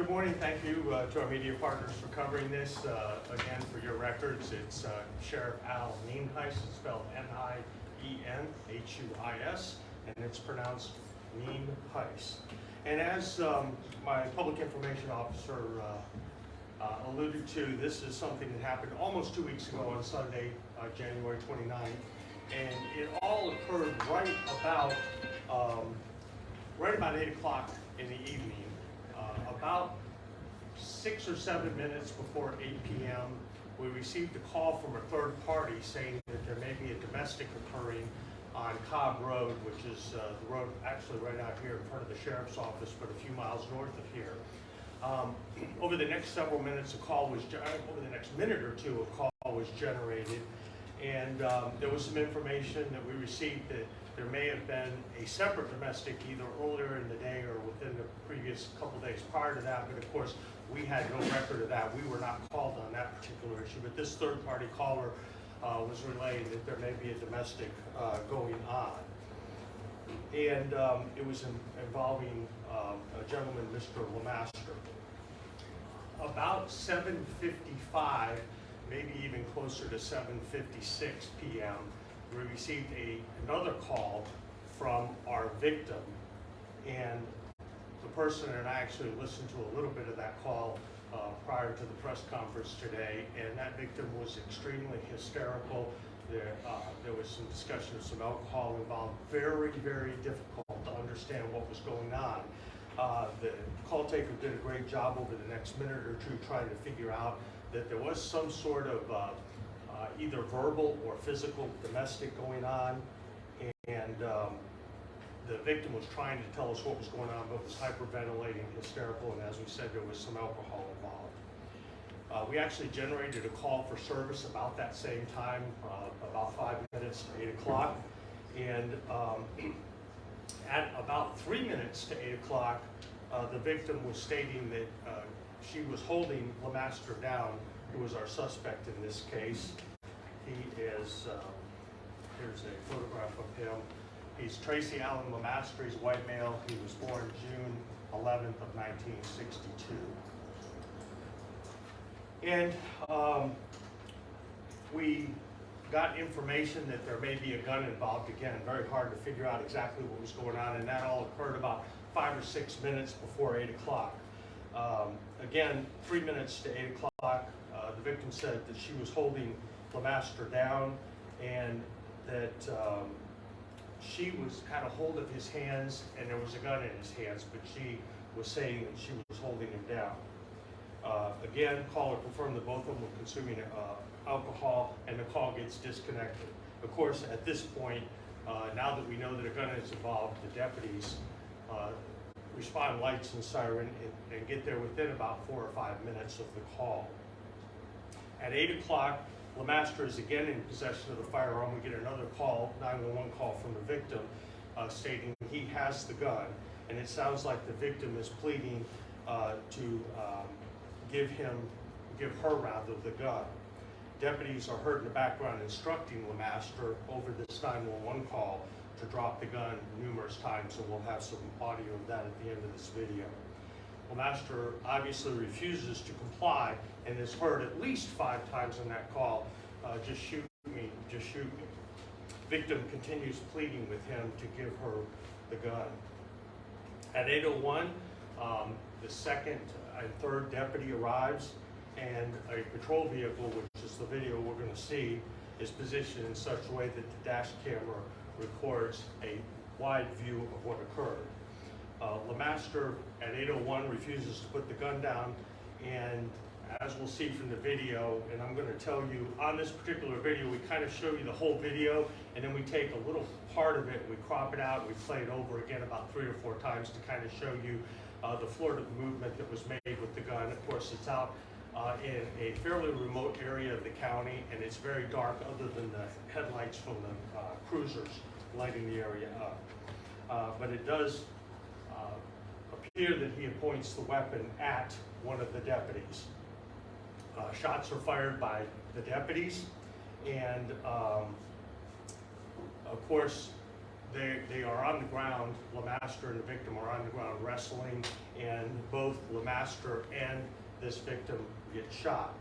Good morning. Thank you to our media partners for covering this. Again, for your records, it's Sheriff Al Nienhuis. It's spelled Nienhuis, and it's pronounced Nienhuis. And as my public information officer alluded to, this is something that happened almost 2 weeks ago on Sunday, January 29th. And it all occurred right about 8 o'clock in the evening. About 6 or 7 minutes before 8 p.m., we received a call from a third party saying that there may be a domestic occurring on Cobb Road, which is the road actually right out here in front of the sheriff's office, but a few miles north of here. Over the next several minutes, over the next minute or two, a call was generated, and there was some information that we received that there may have been a separate domestic either earlier in the day or within the previous couple days prior to that, but of course we had no record of that. We were not called on that particular issue, but this third party caller was relaying that there may be a domestic going on. And it was involving a gentleman, Mr. Lemaster. About 7:55, maybe even closer to 7:56 p.m., we received another call from our victim, and the person and I actually listened to a little bit of that call prior to the press conference today, and that victim was extremely hysterical. There was some discussion of some alcohol involved. Very, very difficult to understand what was going on. The call taker did a great job over the next minute or two trying to figure out that there was some sort of either verbal or physical domestic going on, and the victim was trying to tell us what was going on, but was hyperventilating, hysterical, and as we said, there was some alcohol involved. We actually generated a call for service about that same time, about 5 minutes to 8 o'clock, and at about 3 minutes to 8 o'clock, the victim was stating that she was holding Lemaster down, who was our suspect in this case. He is, here's a photograph of him. He's Tracy Allen Lemaster. He's a white male. He was born June 11th of 1962. And we got information that there may be a gun involved. Again, very hard to figure out exactly what was going on, and that all occurred about 5 or 6 minutes before 8 o'clock. Again, 3 minutes to 8 o'clock, the victim said that she was holding Lemaster down, and that she was had a hold of his hands, and there was a gun in his hands, but she was saying that she was holding him down. Again, caller confirmed that both of them were consuming alcohol, and the call gets disconnected. Of course, at this point, now that we know that a gun is involved, the deputies respond lights and siren and get there within about 4 or 5 minutes of the call. At 8 o'clock, Lemaster is again in possession of the firearm. We get another call, 911 call from the victim, stating he has the gun, and it sounds like the victim is pleading to give her rather the gun. Deputies are heard in the background instructing Lemaster over this 911 call to drop the gun numerous times, and we'll have some audio of that at the end of this video. Lemaster obviously refuses to comply and is heard at least 5 times in that call, just shoot me, just shoot me. Victim continues pleading with him to give her the gun. At 8:01, the second and third deputy arrives, and a patrol vehicle, which is the video we're going to see, is positioned in such a way that the dash camera records a wide view of what occurred. Lemaster at 8:01 refuses to put the gun down, and as we'll see from the video, and I'm going to tell you on this particular video, we kind of show you the whole video, and then we take a little part of it, we crop it out, and we play it over again about 3 or 4 times to kind of show you the Florida movement that was made with the gun. Of course, it's out in a fairly remote area of the county, and it's very dark other than the headlights from the cruisers lighting the area up. But it does appear that he points the weapon at one of the deputies. Shots are fired by the deputies, and of course, They are on the ground, Lemaster and the victim are on the ground wrestling, and both Lemaster and this victim get shot.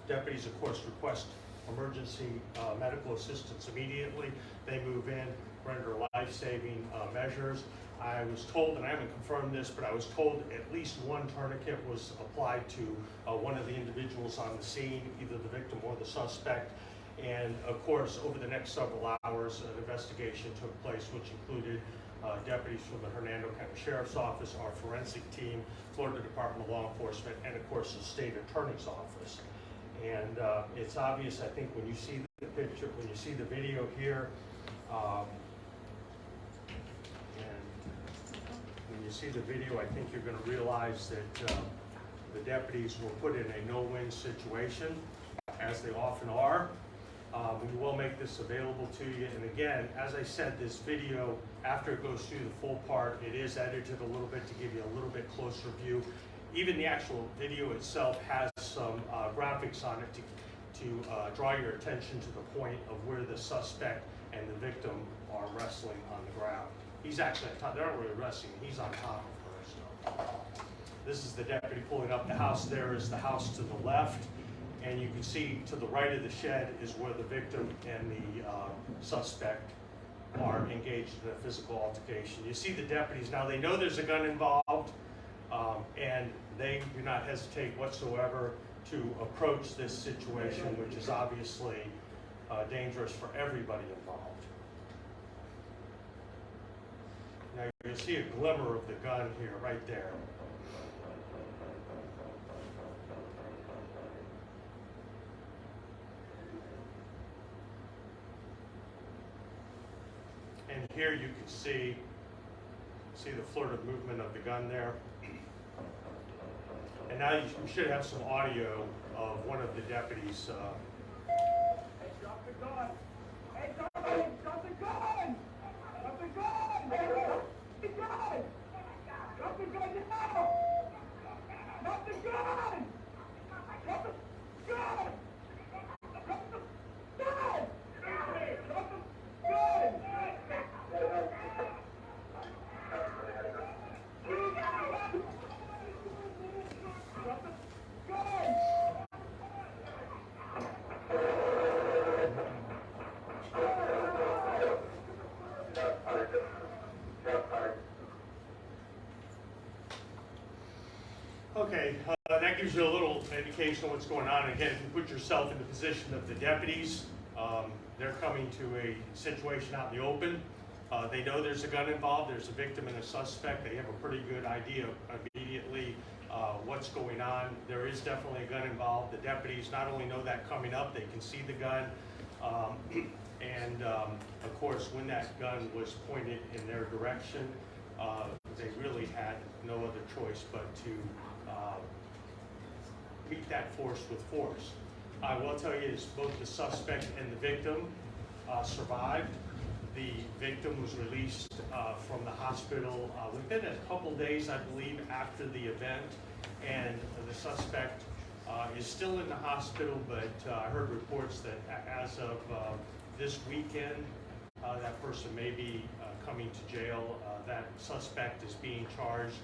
Deputies, of course, request emergency medical assistance immediately. They move in, render life-saving measures. I was told, and I haven't confirmed this, but I was told at least one tourniquet was applied to one of the individuals on the scene, either the victim or the suspect. And of course, over the next several hours, an investigation took place, which included deputies from the Hernando County Sheriff's Office, our forensic team, Florida Department of Law Enforcement, and of course the State Attorney's Office. And it's obvious, I think, when you see the picture, when you see the video here, and when you see the video, I think you're going to realize that the deputies were put in a no-win situation, as they often are. We will make this available to you. And again, as I said, this video, after it goes through the full part, it is edited a little bit to give you a little bit closer view. Even the actual video itself has some graphics on it to draw your attention to the point of where the suspect and the victim are wrestling on the ground. He's actually on top, they're not really wrestling, he's on top of her. So this is the deputy pulling up the house. There is the house to the left. And you can see to the right of the shed is where the victim and the suspect are engaged in a physical altercation. You see the deputies, now they know there's a gun involved, and they do not hesitate whatsoever to approach this situation, which is obviously dangerous for everybody involved. Now you see a glimmer of the gun here, right there. And here you can see the fluid movement of the gun there. And now you should have some audio of one of the deputies. Hey, drop the gun! Hey, drop the gun! Drop the gun! Drop the gun! Drop the gun now! Drop the gun! Drop the gun! Drop the gun! Drop the gun! Okay, that gives you a little indication of what's going on. Again, if you put yourself in the position of the deputies, they're coming to a situation out in the open. They know there's a gun involved, there's a victim and a suspect. They have a pretty good idea immediately what's going on. There is definitely a gun involved. The deputies not only know that coming up, they can see the gun. And of course, when that gun was pointed in their direction, they really had no other choice but to meet that force with force. I will tell you is both the suspect and the victim survived. The victim was released from the hospital within a couple days, I believe, after the event, and the suspect is still in the hospital, but I heard reports that as of this weekend, that person may be coming to jail. That suspect is being charged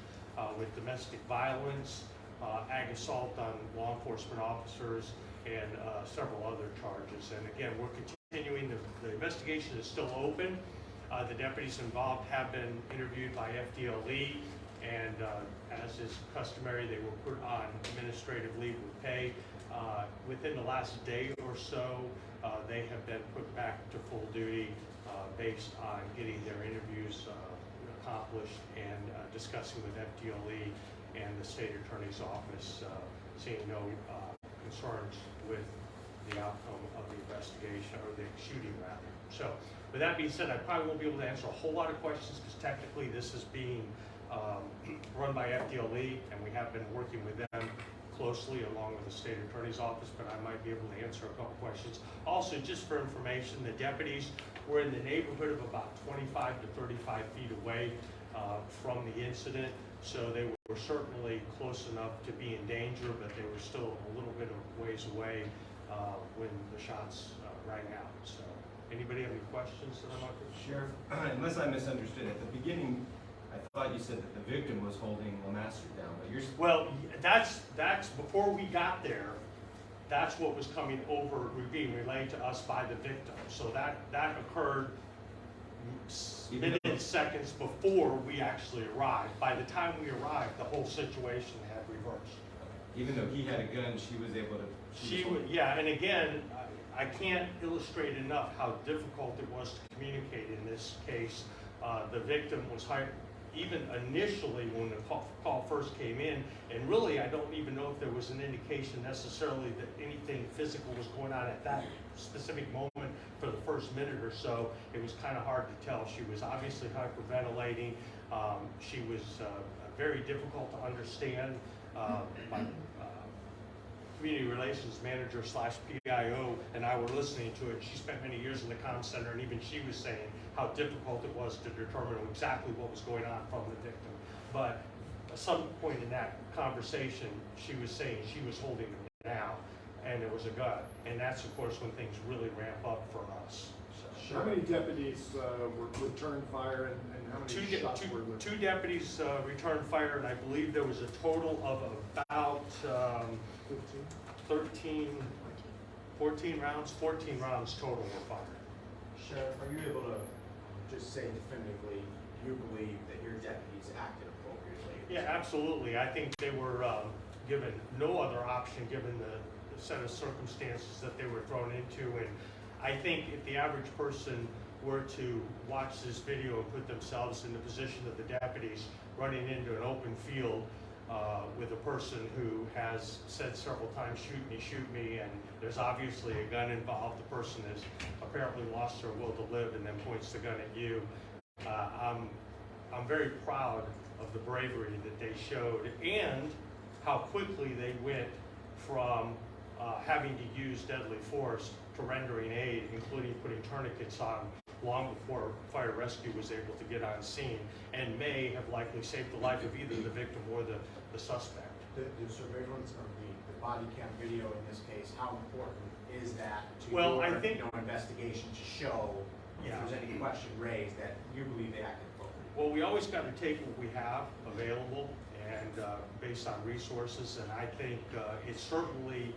with domestic violence, ag assault on law enforcement officers, and several other charges. And again, we're continuing, the investigation is still open. The deputies involved have been interviewed by FDLE, and as is customary, they were put on administrative leave with pay. Within the last day or so, they have been put back to full duty based on getting their interviews accomplished and discussing with FDLE and the state attorney's office, seeing no concerns with the outcome of the investigation, or the shooting rather. So with that being said, I probably won't be able to answer a whole lot of questions because technically this is being run by FDLE, and we have been working with them closely along with the state attorney's office, but I might be able to answer a couple questions. Also, just for information, the deputies were in the neighborhood of about 25 to 35 feet away from the incident, so they were certainly close enough to be in danger, but they were still a little bit of ways away when the shots rang out. So Anybody have any questions that I'm not? Sheriff, unless I misunderstood, at the beginning, I thought you said that the victim was holding Lemaster down, but you're... Well, that's before we got there. That's what was coming over, being relayed to us by the victim. So that occurred minutes, seconds before we actually arrived. By the time we arrived, the whole situation had reversed. Even though he had a gun, she was able to... She would, yeah, and again, I can't illustrate enough how difficult it was to communicate in this case. The victim was hired, even initially when the call first came in, and really I don't even know if there was an indication necessarily that anything physical was going on at that specific moment for the first minute or so. It was kind of hard to tell. She was obviously hyperventilating. She was very difficult to understand. My community relations manager / PIO and I were listening to it. She spent many years in the comm center, and even she was saying how difficult it was to determine exactly what was going on from the victim. But at some point in that conversation, she was saying she was holding him down, and there was a gun. And that's, of course, when things really ramp up for us. So. How many deputies returned fire, and how many shots were there? Two deputies returned fire, and I believe there was a total of about 14 rounds total were fired. Sheriff, are you able to just say definitively you believe that your deputies acted appropriately? Yeah, absolutely. I think they were given no other option given the set of circumstances that they were thrown into. And I think if the average person were to watch this video and put themselves in the position of the deputies running into an open field with a person who has said several times, shoot me, and there's obviously a gun involved. The person has apparently lost their will to live and then points the gun at you. I'm very proud of the bravery that they showed and how quickly they went from having to use deadly force to rendering aid, including putting tourniquets on long before fire rescue was able to get on scene, and may have likely saved the life of either the victim or the suspect. The surveillance of the body cam video in this case, how important is that to your investigation to show if there's any question raised that you believe they acted appropriately? Well, we always got to take what we have available and based on resources, and I think it certainly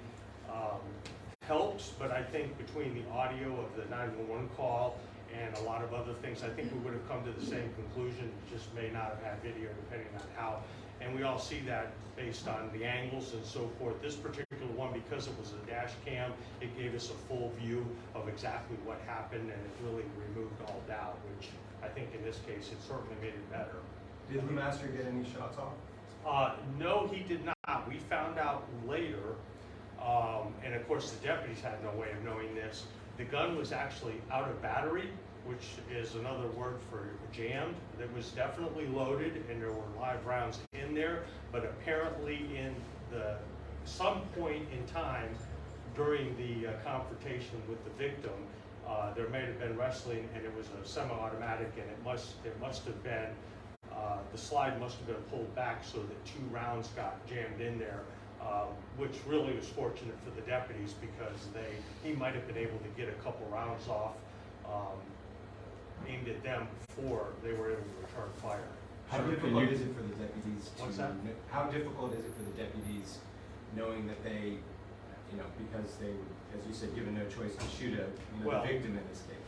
helps, but I think between the audio of the 911 call and a lot of other things, I think we would have come to the same conclusion, just may not have had video depending on how. And we all see that based on the angles and so forth. This particular one, because it was a dash cam, it gave us a full view of exactly what happened, and it really removed all doubt, which I think in this case, it certainly made it better. Did Lemaster get any shots off? No, he did not. We found out later, and of course the deputies had no way of knowing this. The gun was actually out of battery, which is another word for jammed. It was definitely loaded, and there were live rounds in there, but apparently in some point in time during the confrontation with the victim, there may have been wrestling, and it was a semi-automatic, and it must have been the slide must have been pulled back so that 2 rounds got jammed in there, which really was fortunate for the deputies because he might have been able to get a couple rounds off aimed at them before they were able to return fire. How difficult is it for the deputies What's that? How difficult is it for the deputies knowing that they, because they were, as you said, given no choice to shoot the victim in this case?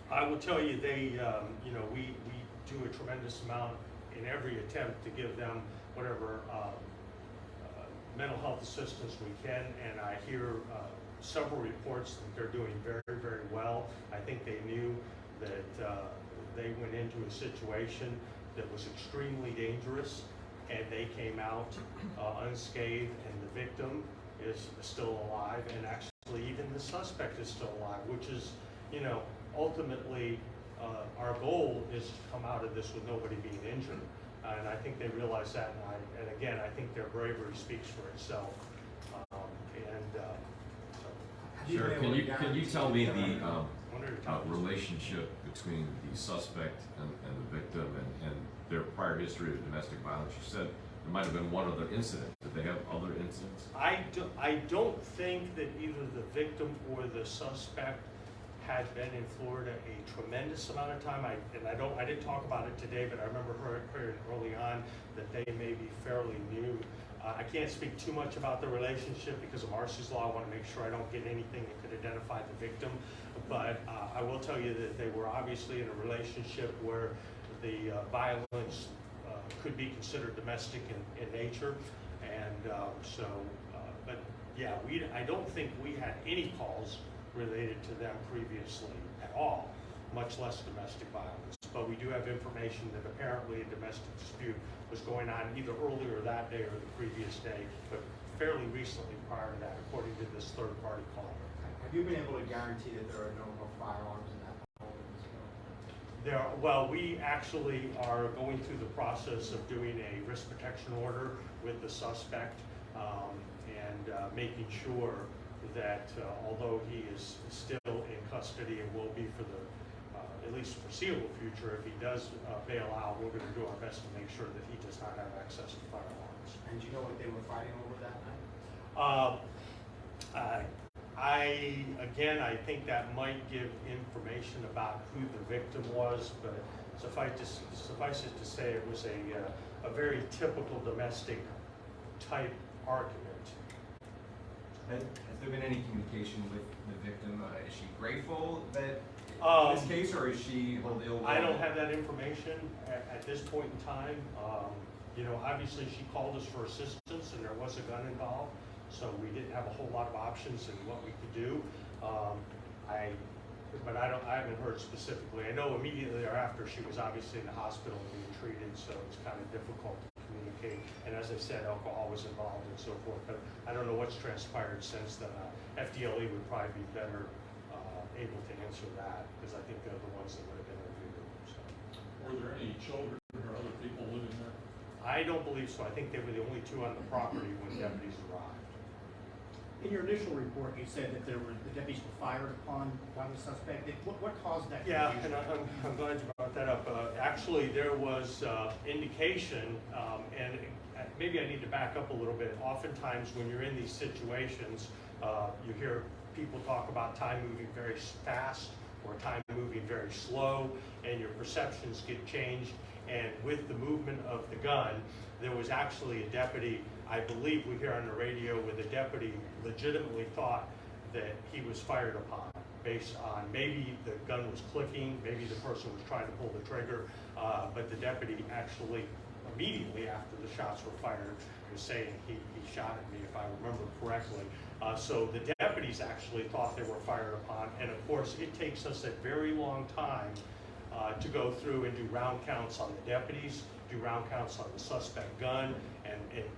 I will tell you, we do a tremendous amount in every attempt to give them whatever mental health assistance we can, and I hear several reports that they're doing very, very well. I think they knew that they went into a situation that was extremely dangerous, and they came out unscathed, and the victim is still alive, and actually even the suspect is still alive, which is, ultimately our goal is to come out of this with nobody being injured. And I think they realize that, and again, I think their bravery speaks for itself. Sure. Can you tell me the relationship between the suspect and the victim and their prior history of domestic violence? You said there might have been one other incident. Did they have other incidents? I don't think that either the victim or the suspect had been in Florida a tremendous amount of time. I didn't talk about it today, but I remember hearing early on that they may be fairly new. I can't speak too much about the relationship because of Marcy's Law. I want to make sure I don't get anything that could identify the victim. But I will tell you that they were obviously in a relationship where the violence could be considered domestic in nature. And but yeah, I don't think we had any calls related to them previously at all, much less domestic violence. But we do have information that apparently a domestic dispute was going on either earlier that day or the previous day, but fairly recently prior to that, according to this third-party caller. Have you been able to guarantee that there are no more firearms in that home? Well, we actually are going through the process of doing a risk protection order with the suspect and making sure that although he is still in custody and will be for the at least foreseeable future, if he does bail out, we're going to do our best to make sure that he does not have access to firearms. And do you know what they were fighting over that night? I think that might give information about who the victim was, but suffice it to say it was a very typical domestic type argument. Has there been any communication with the victim? Is she grateful that in this case, or is she hold ill will? I don't have that information at this point in time. Obviously she called us for assistance and there was a gun involved, so we didn't have a whole lot of options in what we could do. I haven't heard specifically. I know immediately thereafter she was obviously in the hospital and being treated, so it's kind of difficult to communicate. And as I said, alcohol was involved and so forth, but I don't know what's transpired since then. FDLE would probably be better able to answer that, because I think they're the ones that would have interviewed her. So. Were there any children or other people living there? I don't believe so. I think they were the only two on the property when deputies arrived. In your initial report, you said that the deputies were fired upon by the suspect. What caused that confusion? Yeah, and I'm glad you brought that up. Actually, there was indication, and maybe I need to back up a little bit. Oftentimes when you're in these situations, you hear people talk about time moving very fast or time moving very slow, and your perceptions get changed. And with the movement of the gun, there was actually a deputy, I believe we hear on the radio, where the deputy legitimately thought that he was fired upon based on maybe the gun was clicking, maybe the person was trying to pull the trigger, but the deputy actually immediately after the shots were fired was saying he shot at me, if I remember correctly. So the deputies actually thought they were fired upon, and of course it takes us a very long time to go through and do round counts on the deputies, do round counts on the suspect gun, and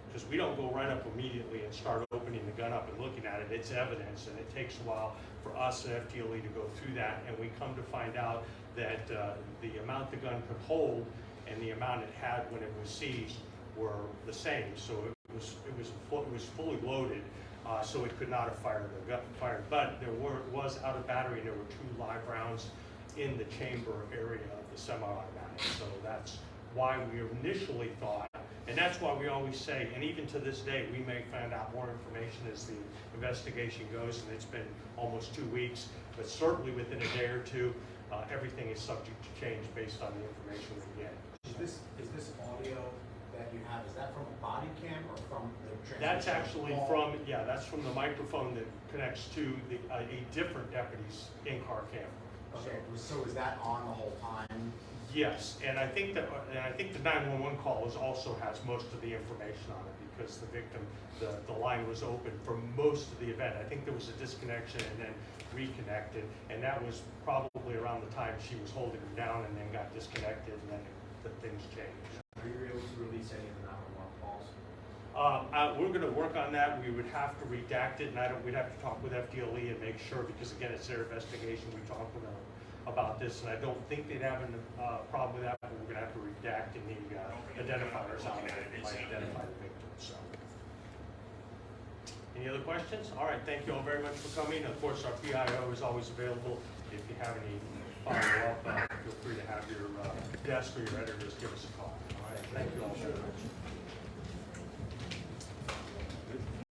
because we don't go right up immediately and start opening the gun up and looking at it, it's evidence, and it takes a while for us and FDLE to go through that, and we come to find out that the amount the gun could hold and the amount it had when it was seized were the same. So it was fully loaded, so it could not have fired. But there was out of battery. There were 2 live rounds in the chamber area of the semi-automatic. So that's why we initially thought, and that's why we always say, and even to this day, we may find out more information as the investigation goes, and it's been almost 2 weeks, but certainly within a day or two, everything is subject to change based on the information we get. Is this audio that you have, is that from a body cam or from the transmission? That's actually that's from the microphone that connects to a different deputy's in-car camera. Okay, so is that on the whole time? Yes, and I think the 911 call also has most of the information on it because the victim, the line was open for most of the event. I think there was a disconnection and then reconnected, and that was probably around the time she was holding him down and then got disconnected, and then the things changed. Are you able to release any of the 911 calls? We're going to work on that. We would have to redact it, and we'd have to talk with FDLE and make sure, because again, it's their investigation. We talked with them about this, and I don't think they'd have a problem with that, but we're going to have to redact any identifiers on it that might identify the victim. So, any other questions? All right, thank you all very much for coming. Of course, our PIO is always available. If you have any follow-up, feel free to have your desk or your editors give us a call. All right, thank you all very much.